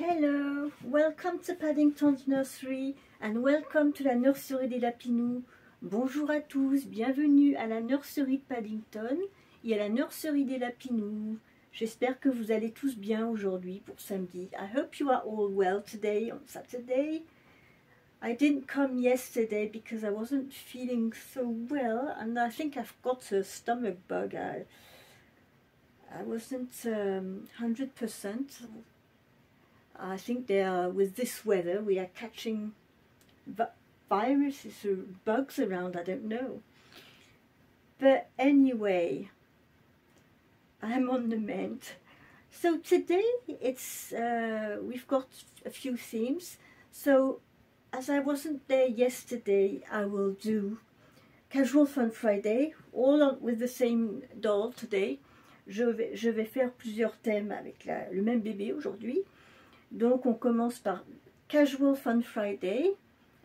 Hello, welcome to Paddington's Nursery and welcome to la nurserie des Lapinous. Bonjour à tous, bienvenue à la nurserie de Paddington et à la nurserie des Lapinous. J'espère que vous allez tous bien aujourd'hui pour samedi. I hope you are all well today on Saturday. I didn't come yesterday because I wasn't feeling so well and I think I've got a stomach bug. I wasn't 100%. I think with this weather we are catching viruses or bugs around, I don't know. But anyway, I'm on the mend. So today we've got a few themes. So as I wasn't there yesterday, I will do Casual Fun Friday, with the same doll today. Je vais faire plusieurs thèmes avec le même bébé aujourd'hui. Donc on commence par Casual Fun Friday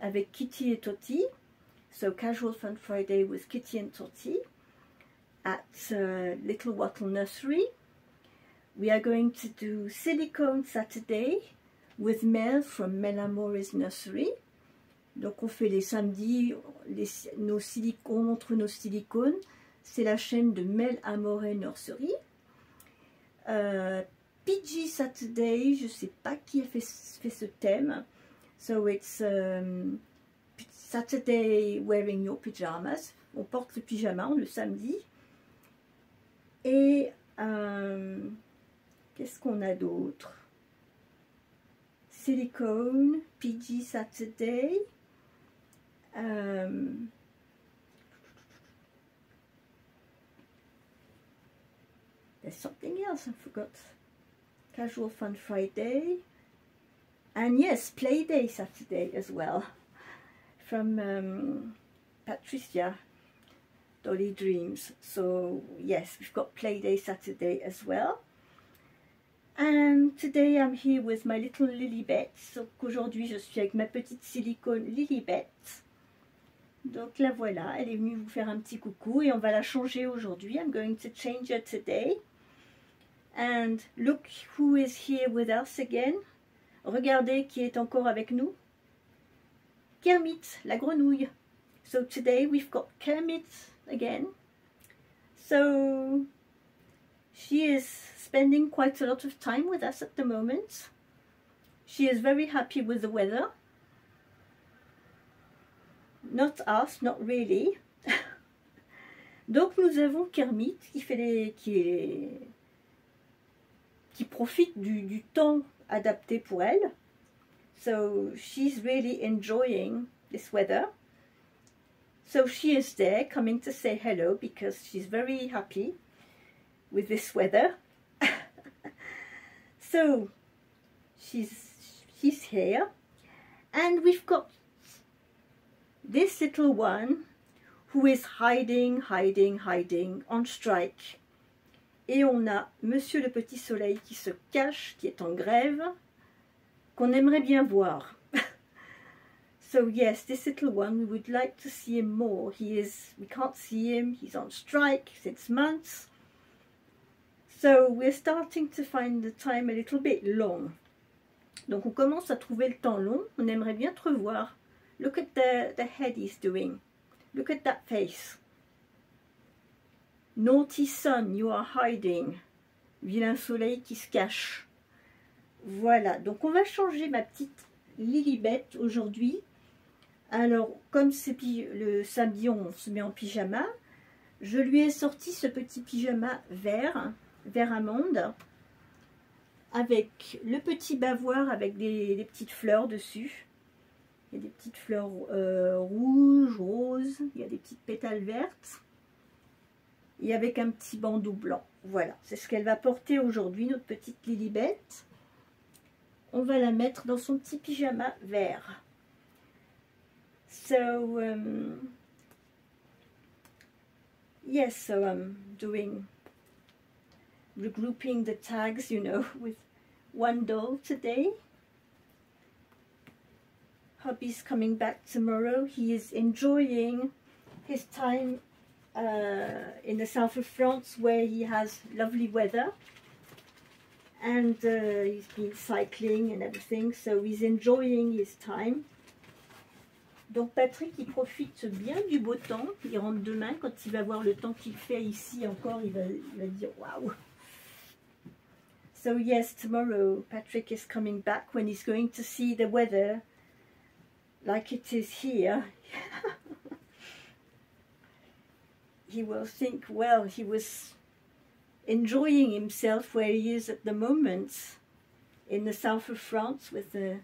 avec Kitty et Toti. So Casual Fun Friday with Kitty and Toti at Little Wattle Nursery. We are going to do Silicone Saturday with Mel from Mel Amore's Nursery. Donc on fait les samedis, on montre nos silicones. C'est la chaîne de Mel Amore Nursery. PG Saturday, je ne sais pas qui a fait ce thème. So it's Saturday wearing your pyjamas. On porte le pyjama le samedi. Et qu'est-ce qu'on a d'autre? Silicone, PG Saturday. There's something else I forgot. Casual Fun Friday. And yes, Play Day Saturday as well. From Patricia, Dolly Dreams. So yes, we've got Play Day Saturday as well. And today I'm here with my little Lilibet. So qu'aujourd'hui je suis avec ma petite silicone Lilibet. Donc la voilà, elle est venue vous faire un petit coucou et on va la changer aujourd'hui. I'm going to change her today. And look who is here with us again. Regardez qui est encore avec nous. Kermit, la grenouille. So today we've got Kermit again. So she is spending quite a lot of time with us at the moment. She is very happy with the weather. Not us, not really. Donc nous avons Kermit qui profite du temps adapté pour elle. So she's really enjoying this weather. So she is there coming to say hello because she's very happy with this weather. So she's here. And we've got this little one who is hiding on strike. Et on a Monsieur le Petit Soleil qui se cache, qui est en grève, qu'on aimerait bien voir. So yes, this little one, we would like to see him more. We can't see him, he's on strike since months. So we're starting to find the time a little bit long. Donc on commence à trouver le temps long, on aimerait bien te revoir. Look at the head he's doing. Look at that face. Naughty sun, you are hiding. Vilain soleil qui se cache. Voilà, donc on va changer ma petite Lilibet aujourd'hui. Alors, comme c'est le samedi, on se met en pyjama. Je lui ai sorti ce petit pyjama vert amande, avec le petit bavoir avec des petites fleurs dessus. Il y a des petites fleurs rouges, roses, il y a des petites pétales vertes. Et avec un petit bandeau blanc. Voilà, c'est ce qu'elle va porter aujourd'hui, notre petite Lilibet. On va la mettre dans son petit pyjama vert. So, yes, so I'm regrouping the tags, you know, with one doll today. Hubby's coming back tomorrow. He is enjoying his time in the south of France where he has lovely weather. and he's been cycling and everything, so he's enjoying his time. Donc Patrick, il profite bien du beau temps. Il rentre demain, quand il va voir le temps qu'il fait ici encore, il va dire waouh. So yes, tomorrow Patrick is coming back when he's going to see the weather like it is here. He will think, well, he was enjoying himself where he is at the moment in the south of France with the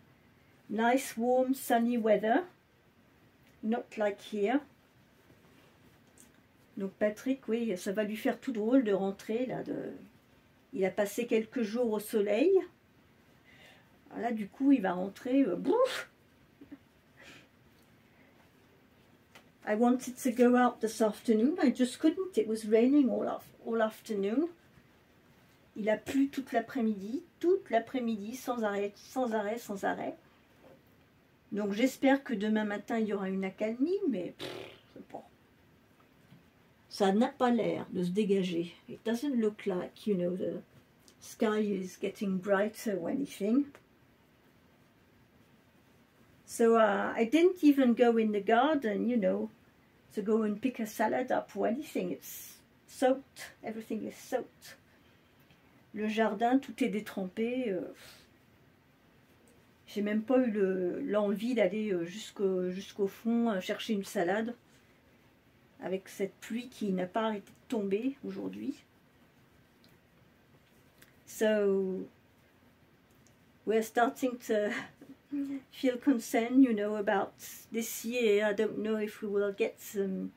nice warm sunny weather, not like here. Donc Patrick, oui, ça va lui faire tout drôle de rentrer là. Il a passé quelques jours au soleil. Là, du coup, il va rentrer. Bouf. I wanted to go out this afternoon. I just couldn't. It was raining all afternoon. Il a plu toute l'après-midi, sans arrêt, sans arrêt, sans arrêt. Donc j'espère que demain matin, il y aura une accalmie, mais bon. Ça n'a pas l'air de se dégager. It doesn't look like, you know, the sky is getting brighter or anything. So I didn't even go in the garden, you know, to go and pick a salad up or anything. It's soaked. Everything is soaked. Le jardin, tout est détrempé. J'ai même pas eu l'envie d'aller jusqu'au fond chercher une salade avec cette pluie qui n'a pas arrêté de tomber aujourd'hui. So we're starting to feel concerned, you know, about this year. I don't know if we will get some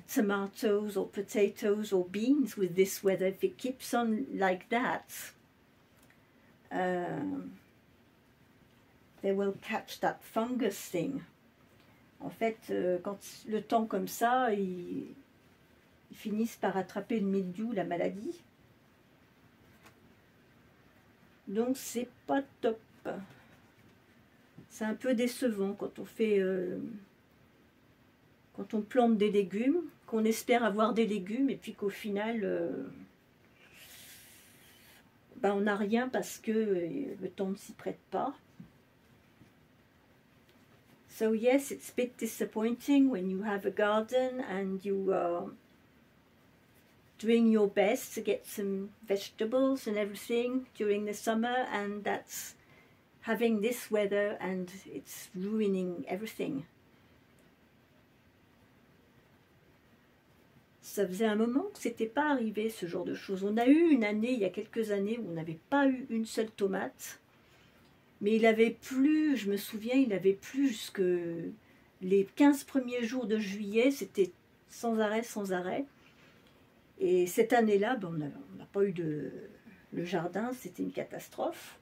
tomatoes or potatoes or beans with this weather. If it keeps on like that, they will catch that fungus thing. En fait, quand le temps comme ça, ils finissent par attraper le mildiou, la maladie. Donc c'est pas top. C'est un peu décevant quand on fait, quand on plante des légumes, qu'on espère avoir des légumes et puis qu'au final, ben on n'a rien parce que le temps ne s'y prête pas. So yes, it's a bit disappointing when you have a garden and you are doing your best to get some vegetables and everything during the summer, and that's having this weather and it's ruining everything. Ça faisait un moment que c'était pas arrivé ce genre de choses. On a eu une année, il y a quelques années, où on n'avait pas eu une seule tomate. Mais il avait plu, je me souviens, il avait plu jusque les 15 premiers jours de juillet, c'était sans arrêt, sans arrêt. Et cette année-là, ben, on n'a pas eu le jardin, c'était une catastrophe.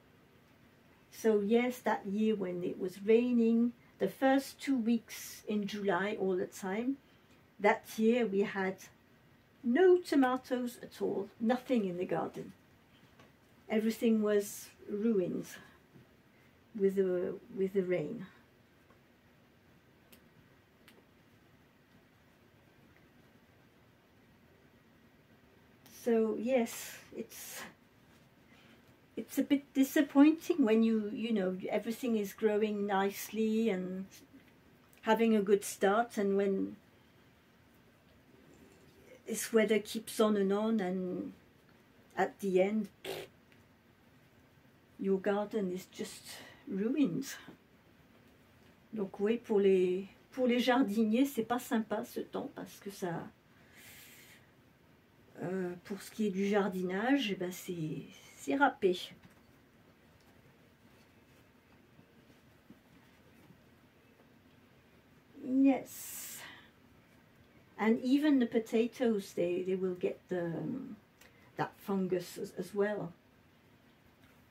So yes, that year when it was raining, the first 2 weeks in July all the time, that year we had no tomatoes at all, nothing in the garden. Everything was ruined with the rain. So yes, it's a bit disappointing when you know everything is growing nicely and having a good start, and when this weather keeps on and at the end your garden is just ruined. Donc oui, pour les jardiniers, c'est pas sympa ce temps parce que ça, pour ce qui est du jardinage, eh ben c'est râpé. Yes, and even the potatoes, they will get that fungus as well.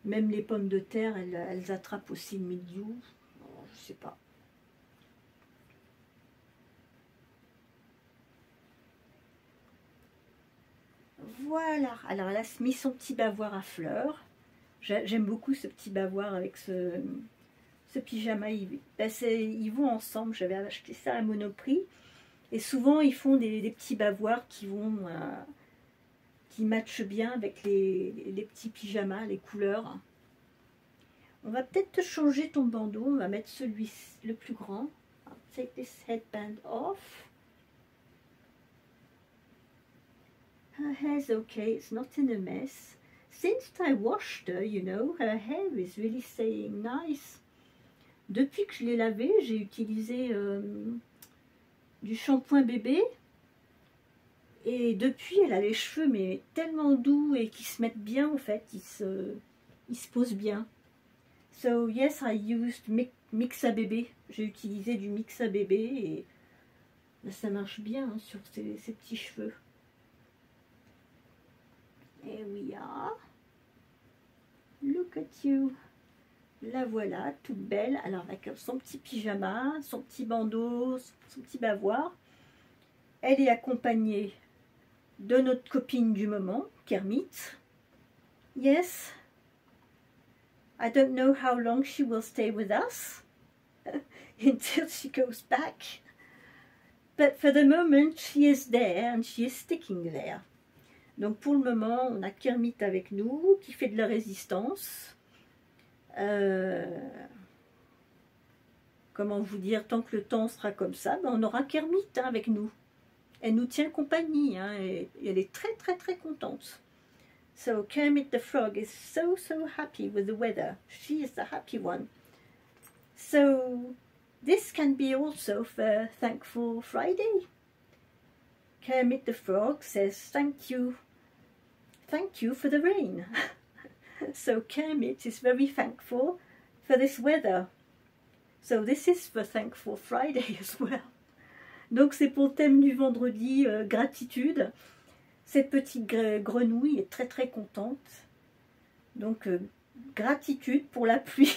Même les pommes de terre, elles attrapent aussi le mildiou. Je sais pas. Voilà. Alors elle a mis son petit bavoir à fleurs. J'aime beaucoup ce petit bavoir avec ce pyjama. Ils vont ensemble. J'avais acheté ça à Monoprix. Et souvent, ils font des petits bavoirs qui qui matche bien avec les petits pyjamas, les couleurs. On va peut-être changer ton bandeau, on va mettre celui le plus grand. I'll take this headband off. Her hair's okay, it's not in a mess. Since I washed her, you know, her hair is really staying nice. Depuis que je l'ai lavée, j'ai utilisé du shampoing bébé. Et depuis, elle a les cheveux mais tellement doux et qui se mettent bien en fait, ils se posent bien. So yes, I used mix à bébé. J'ai utilisé du mix à bébé et ben, ça marche bien hein, sur ces petits cheveux. Et we are. Look at you. La voilà, toute belle. Alors avec son petit pyjama, son petit bandeau, son petit bavoir. Elle est accompagnée de notre copine du moment, Kermit. Yes. I don't know how long she will stay with us until she goes back. But for the moment, she is there and she is sticking there. Donc pour le moment, on a Kermit avec nous qui fait de la résistance. Comment vous dire, tant que le temps sera comme ça, ben on aura Kermit hein, avec nous. Elle nous tient compagnie hein, et elle est très très très contente. So Kermit the Frog is so happy with the weather. She is the happy one. So this can be also for Thankful Friday. Kermit the Frog says thank you for the rain. So Kermit is very thankful for this weather. So this is for Thankful Friday as well. Donc c'est pour le thème du vendredi, gratitude. Cette petite grenouille est très très contente. Donc gratitude pour la pluie.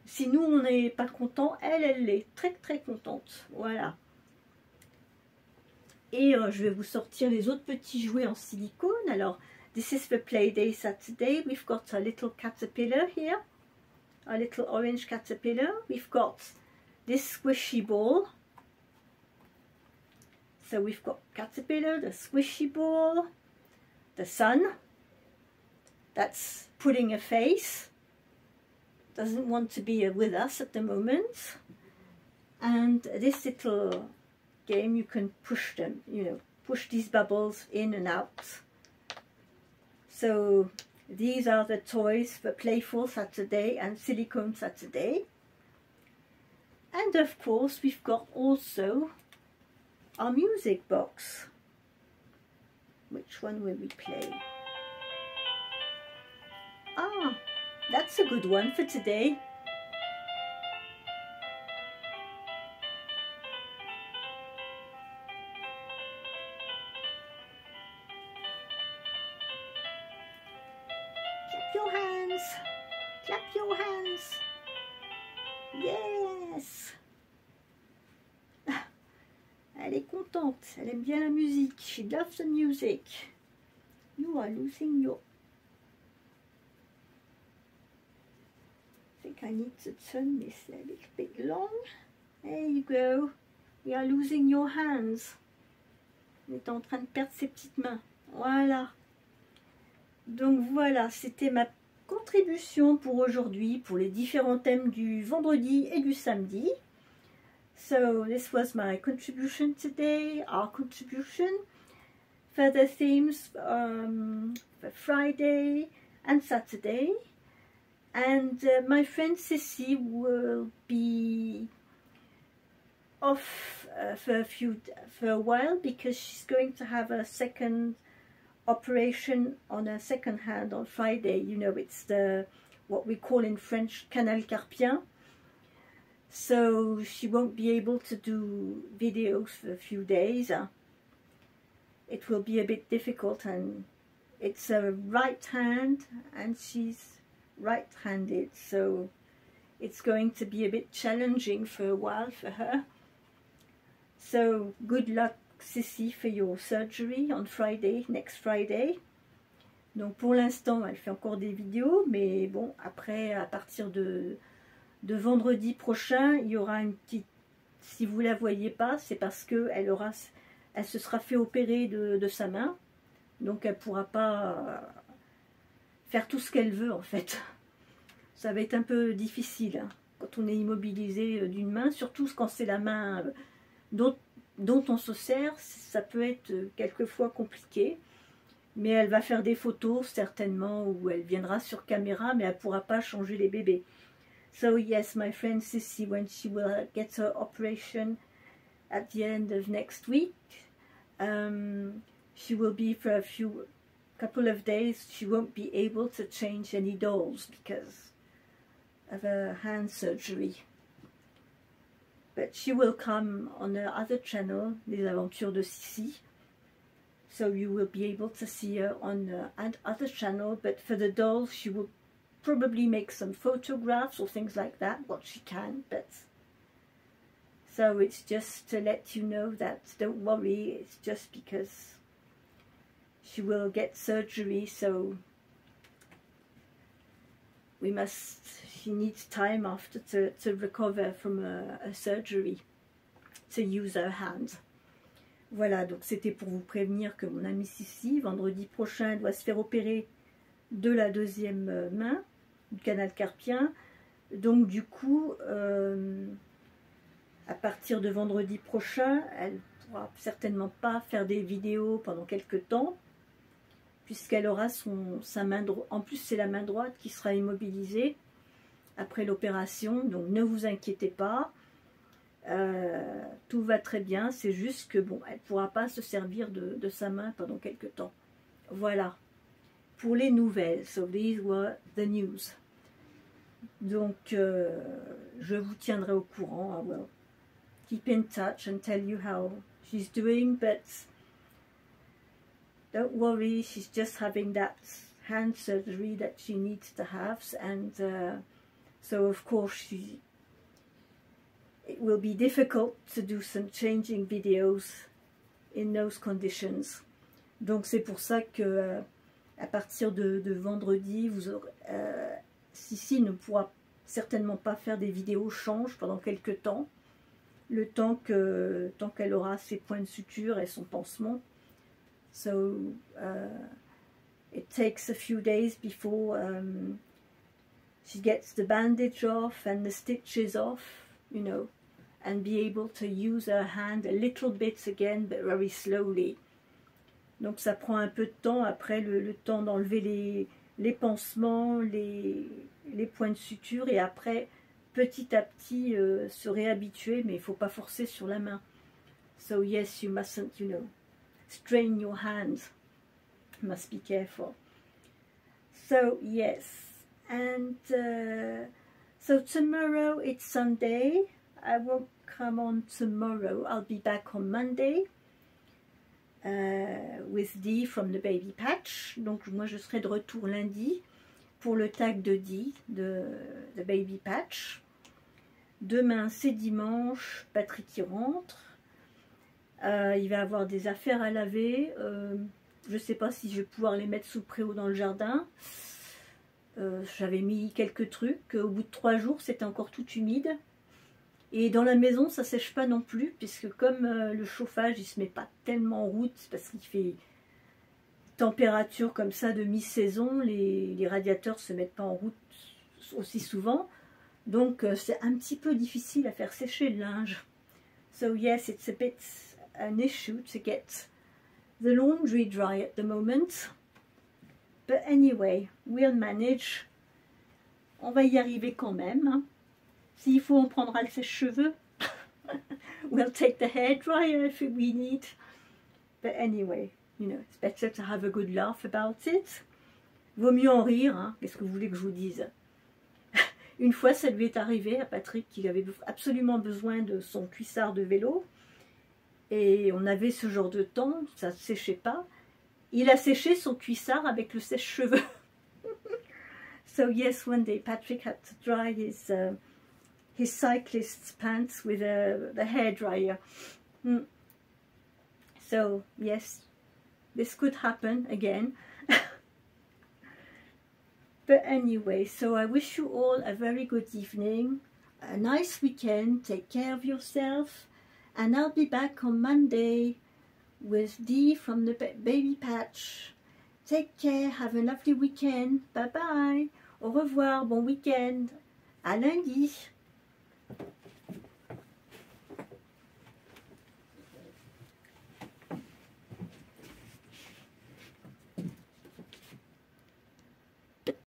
Si nous on n'est pas content, elle est très très contente. Voilà. Et je vais vous sortir les autres petits jouets en silicone. Alors, this is the play day Saturday. We've got a little caterpillar here. A little orange caterpillar. We've got this squishy ball. So we've got caterpillar, the squishy ball, the sun. That's putting a face. Doesn't want to be with us at the moment. And this little game, you can push them, you know, push these bubbles in and out. So these are the toys for Playful Saturday and Silicone Saturday. And of course we've got also our music box. Which one will we play? Ah, that's a good one for today. Clap your hands. Clap your hands. Yes. Elle est contente, elle aime bien la musique. She loves the music. You are losing your... I think I need to turn this a little bit long. There you go. We are losing your hands. On est en train de perdre ses petites mains. Voilà. Donc voilà, c'était ma contribution pour aujourd'hui, pour les différents thèmes du vendredi et du samedi. So this was my contribution today, our contribution for the themes for Friday and Saturday. And my friend Cissy will be off for a while because she's going to have a second operation on her second hand on Friday. You know, it's the what we call in French canal carpien. So she won't be able to do videos for a few days. It will be a bit difficult, and it's a right hand and she's right-handed, so it's going to be a bit challenging for a while for her. So good luck, Cissy, for your surgery on Friday, next Friday. Donc pour l'instant elle fait encore des vidéos, mais bon, après à partir de vendredi prochain, il y aura une petite, si vous la voyez pas, c'est parce que elle se sera fait opérer de sa main. Donc elle ne pourra pas faire tout ce qu'elle veut en fait. Ça va être un peu difficile hein, quand on est immobilisé d'une main, surtout quand c'est la main dont on se sert, ça peut être quelquefois compliqué. Mais elle va faire des photos certainement où elle viendra sur caméra, mais elle ne pourra pas changer les bébés. So yes, my friend Sissy, when she will get her operation at the end of next week, she will be for a couple of days, she won't be able to change any dolls because of her hand surgery. But she will come on her other channel, Les Aventures de Sissy. So you will be able to see her on other channel. But for the dolls, she will probably make some photographs or things like that, what she can. But so it's just to let you know that don't worry, it's just because she will get surgery, so she needs time after to recover from a surgery, to use her hands. Voilà, donc c'était pour vous prévenir que mon amie Sissy, vendredi prochain, elle doit se faire opérer de la deuxième main, du canal carpien. Donc du coup, à partir de vendredi prochain, elle ne pourra certainement pas faire des vidéos pendant quelques temps, puisqu'elle aura sa main droite. En plus, c'est la main droite qui sera immobilisée après l'opération, donc ne vous inquiétez pas. Tout va très bien, c'est juste que bon, elle ne pourra pas se servir de sa main pendant quelques temps. Voilà, pour les nouvelles. So these were the news. Donc, je vous tiendrai au courant. I will keep in touch and tell you how she's doing, but don't worry, she's just having that hand surgery that she needs to have, and so of course it will be difficult to do some changing videos in those conditions. Donc c'est pour ça que à partir de vendredi, vous aurez, Sissy ne pourra certainement pas faire des vidéos change pendant quelques temps, le temps qu'elle aura ses points de suture et son pansement. So it takes a few days before she gets the bandage off and the stitches off, you know, and be able to use her hand a little bit again, but very slowly. Donc ça prend un peu de temps, après le temps d'enlever les pansements, les points de suture, et après petit à petit se réhabituer, mais il ne faut pas forcer sur la main. So yes, you mustn't, you know, strain your hands. You must be careful. So yes, and so tomorrow it's Sunday. I won't come on tomorrow. I'll be back on Monday with Dee from the Baby Patch. Donc moi je serai de retour lundi pour le tag de Dee de The Baby Patch. Demain c'est dimanche, Patrick y rentre. Il va avoir des affaires à laver. Je ne sais pas si je vais pouvoir les mettre sous le préau dans le jardin. J'avais mis quelques trucs. Au bout de 3 jours, c'était encore tout humide. Et dans la maison, ça ne sèche pas non plus, puisque comme le chauffage, il ne se met pas tellement en route, parce qu'il fait température comme ça de mi-saison, les radiateurs ne se mettent pas en route aussi souvent. Donc, c'est un petit peu difficile à faire sécher le linge. So, yes, it's a bit an issue to get the laundry dry at the moment. But anyway, we'll manage. On va y arriver quand même. Hein. S'il faut, on prendra le sèche-cheveux. We'll take the hairdryer if we need. But anyway, you know, it's better to have a good laugh about it. Vaut mieux en rire, hein. Qu'est-ce que vous voulez que je vous dise? Une fois, ça lui est arrivé à Patrick qu'il avait absolument besoin de son cuissard de vélo. Et on avait ce genre de temps, ça ne séchait pas. Il a séché son cuissard avec le sèche-cheveux. So yes, one day Patrick had to dry his cyclist's pants with the hairdryer. So yes, this could happen again. But anyway, so I wish you all a very good evening, a nice weekend, take care of yourself, and I'll be back on Monday with Dee from the Baby Patch. Take care, have a lovely weekend, bye bye, au revoir, bon week-end, à lundi.